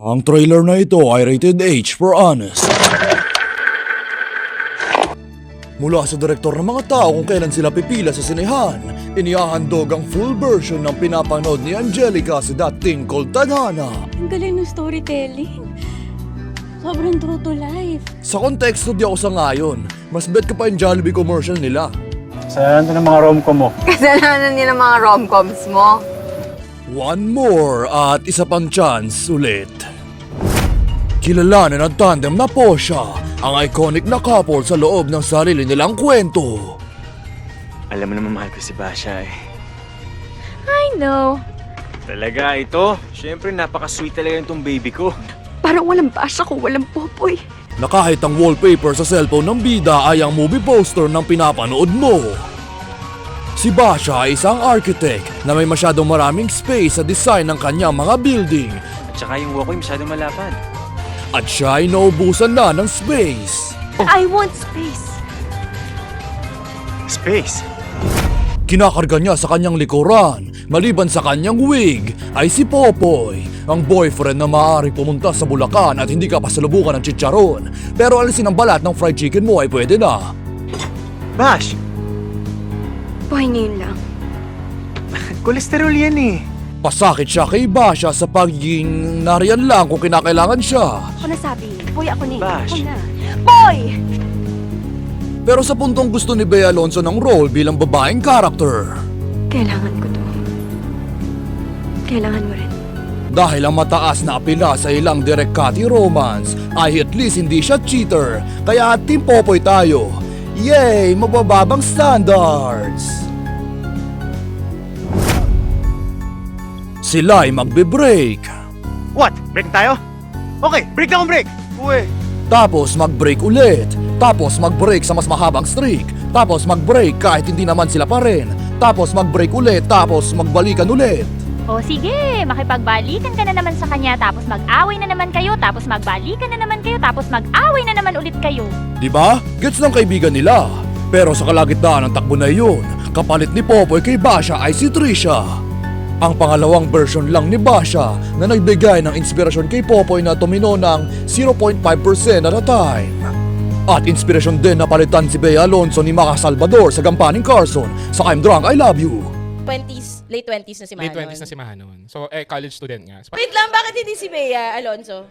Ang trailer na ito ay rated H for honest. Mula sa direktor ng mga tao kung kailan sila pipila sa sinehan, inihahandog ang full version ng pinapanood ni Angelica sa dating Cold Tadhana. Ang galing ng storytelling. Sobrang true to life. Sa konteksto di ako sangayon, mas bet ka pa yung Jollibee commercial nila. Kasalanan ng mga rom-com mo. Kasalanan niya ng mga rom-coms mo. One more at isa pang chance ulit. Kilalanin ang tandem na Posha, ang iconic na couple sa loob ng sarili nilang kwento. Alam mo naman mahal ko si Basha eh. I know. Talaga ito? Siyempre napaka-sweet talaga itong baby ko. Parang walang basa ko, walang popoy. Na kahit ang wallpaper sa cellphone ng bida ay ang movie poster ng pinapanood mo. Si Basha ay isang architect na may masyadong maraming space sa design ng kanyang mga building. At saka yung walkway masyadong malapad. At siya ay naubusan na ng space. I want space. Space? Kinakarga niya sa kanyang likuran, maliban sa kanyang wig, ay si Popoy, ang boyfriend na maaaring pumunta sa Bulacan at hindi ka pasalubukan ng chicharon. Pero alisin ang balat ng fried chicken mo ay pwede na. Bash! Boy, ngayon lang. Kolesterol yan eh. Pasakit siya kay Basha sa pagiging nariyan lang kung kinakailangan siya. Ako nasabi, boy ako ni. Bash. Ako na. Boy! Pero sa puntong gusto ni Bea Alonzo ng role bilang babaeng character. Kailangan ko to. Kailangan mo rin. Dahil ang mataas na apela sa ilang direct cutty romance ay at least hindi siya cheater. Kaya Team Popoy tayo. Yay! Mabababang standards! Sila ay magbe-break. What? Break tayo? Okay, break na akong break! Uwe! Tapos mag-break ulit. Tapos mag-break sa mas mahabang streak. Tapos mag-break kahit hindi naman sila pa rin. Tapos mag-break ulit. Tapos magbalikan ulit. O sige, makipagbalikan ka na naman sa kanya, tapos mag-away na naman kayo, tapos magbalikan na naman kayo, tapos mag-away na naman ulit kayo. Diba? Gets ng kaibigan nila. Pero sa kalagitnaan ng takbo na iyon, kapalit ni Popoy kay Basha ay si Trisha. Ang pangalawang version lang ni Basha na nagbigay ng inspirasyon kay Popoy na tumino ng 0.5% at a time. At inspirasyon din na palitan si Bea Alonzo ni Maca Salvador sa gampaning Carson sa I'm Drunk, I Love You. 20s, late 20s na si Mahanon. Late 20s na si Mahanon. So, college student nga. Wait lang, bakit hindi si Bea Alonzo?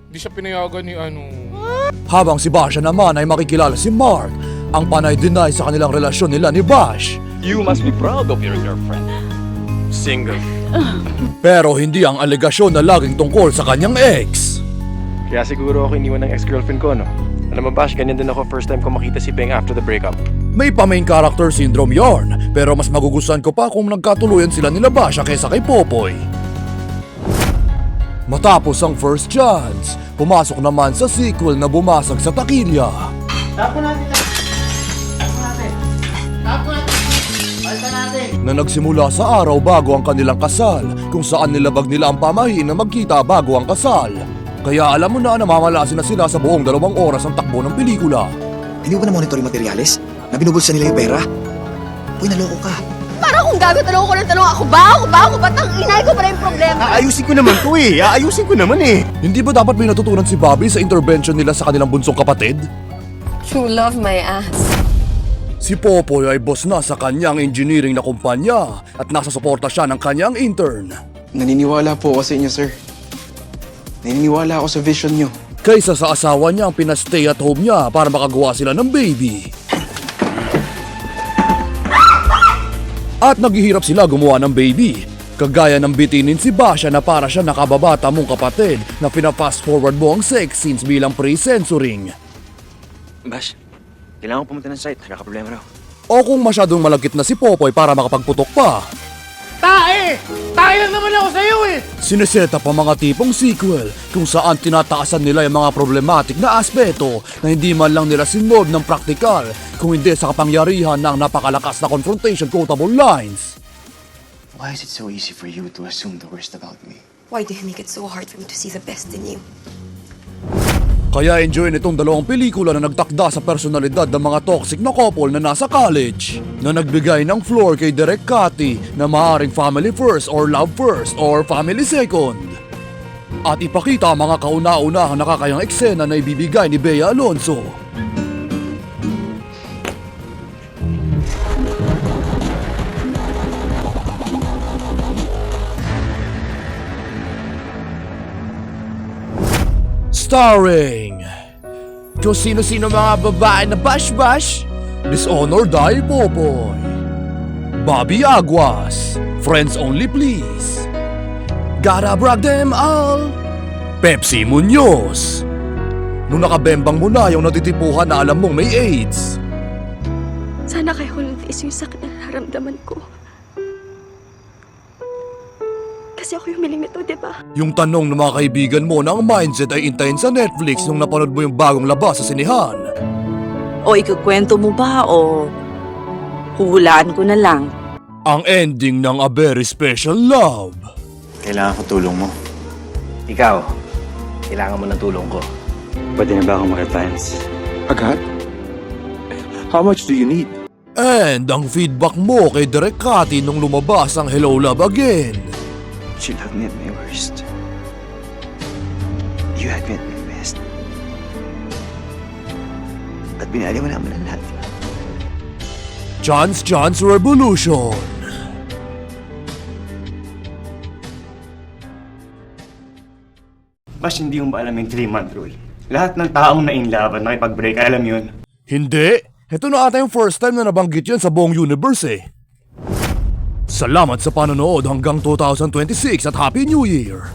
Hindi siya pinayagan ni Habang si Basha naman ay makikilala si Mark, ang panay-deny sa kanilang relasyon nila ni Bash. You must be proud of your girlfriend. Single. Pero hindi ang alegasyon na laging tungkol sa kanyang ex. Kaya siguro ako iniwan ng ex-girlfriend ko, no? Alam mo, Bash, ganyan din ako first time ko makita si Beng after the breakup. May pa-main character syndrome yarn, pero mas magugustuhan ko pa kung nagkatuluyan sila nila Basha kaysa kay Popoy. Matapos ang first chance, pumasok naman sa sequel na bumasag sa takilya. Tapo natin lang. Tapo natin. Tapo natin. Balikan natin. Na nagsimula sa araw bago ang kanilang kasal, kung saan nilabag nila ang pamahiin na magkita bago ang kasal. Kaya alam mo na namamalasin na sila sa buong 2 oras ang takbo ng pelikula. Hindi mo ba na-monitor yung materyales? Na binubulsa nila yung pera? Uy, naloko ka. Parang kung gago, tanong ko ng tanong, ako ba? Tang inay ko pa rin yung problema. Aayusin ko naman to eh. Aayusin ko naman eh. Hindi ba dapat may natutunan si Bobby sa intervention nila sa kanilang bunsong kapatid? True love my ass. Si Popoy ay boss na sa kanyang engineering na kumpanya at nasa suporta siya ng kanyang intern. Naniniwala po ako sa inyo, sir. Naniniwala ako sa vision nyo. Kaysa sa asawa niya ang pinastay at home niya para makagawa sila ng baby. At naghihirap sila gumawa ng baby. Kagaya ng bitinin si Basha na para siya nakababata mong kapatid na pina-fast forward mo ang sex scenes bilang pre-censoring. Bash, kailangan ko pumunta ng site. Nagkakaproblema raw. O kung masyadong malagkit na si Popoy para makapagputok pa. Tae! Tae lang naman ako sa'yo eh! Sineseta pa mga tipong sequel kung saan tinataasan nila yung mga problematic na aspeto na hindi man lang nila sinolve ng praktikal kung hindi sa kapangyarihan ng napakalakas na confrontation quotable lines. Why is it so easy for you to assume the worst about me? Why do you make it so hard for me to see the best in you? Kaya enjoy nitong 2 pelikula na nagtakda sa personalidad ng mga toxic na couple na nasa college, na nagbigay ng floor kay Direk Cathy na maaaring family first or love first or family second. at ipakita ang mga kauna-unahang nakakayang eksena na ibibigay ni Bea Alonzo. Starring Diyos sino-sino mga babae na bash-bash, Dishonored Dai Popoy, Bobby Aguas, Friends Only Please, Gotta Brag Them All, Pepsi Munoz. Nung nakabembang mo na yung natitipuhan na alam mong may AIDS. Sana kaya ko natiis yung sakit na nararamdaman ko. Kasi ako yung miling nito, di ba? Yung tanong ng mga kaibigan mo na ang mindset ay intayin sa Netflix nung napanood mo yung bagong labas sa sinihan. O ikukwento mo ba o huhulaan ko na lang? Ang ending ng A Very Special Love. Kailangan ko tulong mo. Ikaw, kailangan mo ng tulong ko. Pwede na ba akong mag-advance? Agad? How much do you need? And ang feedback mo kay Direk Cathy nung lumabas ang Hello Love Again. She loved me at my worst. You had me at my best. At binaliwala mo ng lahat. Chance Revolution. Bash, hindi mo ba alam yung 3-month rule? Lahat ng taong na-inlove at nakipag-break, alam yun. Hindi. Ito na ata yung first time na nabanggit yun sa buong universe eh. Salamat sa panonood hanggang 2026 at Happy New Year!